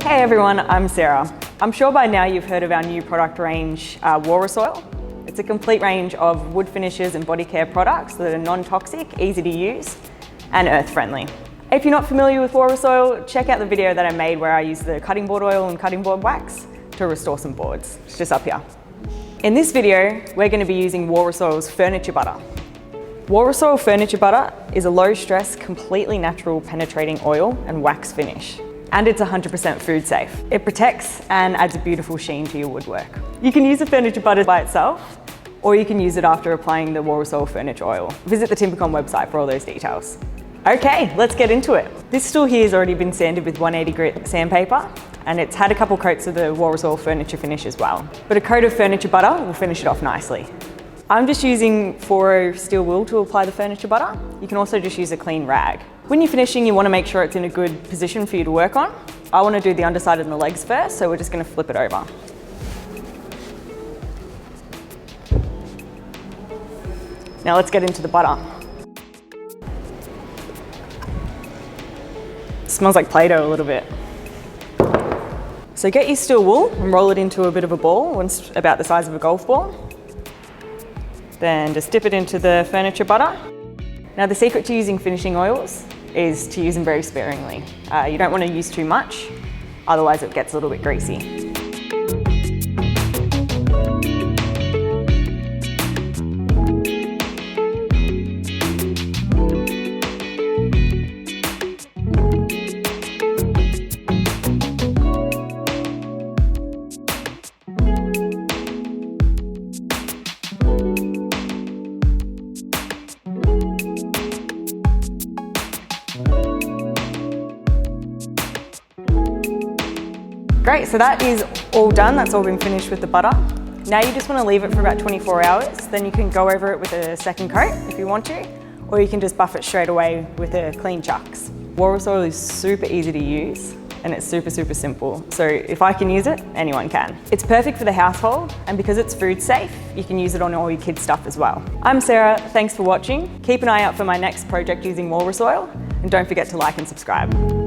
Hey everyone, I'm Sarah. I'm sure by now you've heard of our new product range, Walrus Oil. It's a complete range of wood finishes and body care products that are non-toxic, easy to use, and earth-friendly. If you're not familiar with Walrus Oil, check out the video that I made where I use the cutting board oil and cutting board wax to restore some boards. It's just up here. In this video, we're going to be using Walrus Oil's Furniture Butter. Walrus Oil Furniture Butter is a low-stress, completely natural penetrating oil and wax finish. And it's 100% food safe. It protects and adds a beautiful sheen to your woodwork. You can use the furniture butter by itself, or you can use it after applying the Walrus Oil Furniture Oil. Visit the Timbecon website for all those details. Okay, let's get into it. This stool here has already been sanded with 180 grit sandpaper, and it's had a couple coats of the Walrus Oil Furniture finish as well. But a coat of furniture butter will finish it off nicely. I'm just using 4O steel wool to apply the furniture butter. You can also just use a clean rag. When you're finishing, you want to make sure it's in a good position for you to work on. I want to do the underside and the legs first, so we're just going to flip it over. Now let's get into the butter. It smells like Play-Doh a little bit. So get your steel wool and roll it into a bit of a ball, once about the size of a golf ball. Then just dip it into the furniture butter. Now the secret to using finishing oils is to use them very sparingly. You don't want to use too much, otherwise it gets a little bit greasy. Great, so that is all done. That's all been finished with the butter. Now you just want to leave it for about 24 hours. Then you can go over it with a second coat if you want to, or you can just buff it straight away with a clean chucks. Walrus Oil is super easy to use and it's super simple. So if I can use it, anyone can. It's perfect for the household, and because it's food safe, you can use it on all your kids' stuff as well. I'm Sarah, thanks for watching. Keep an eye out for my next project using Walrus Oil, and don't forget to like and subscribe.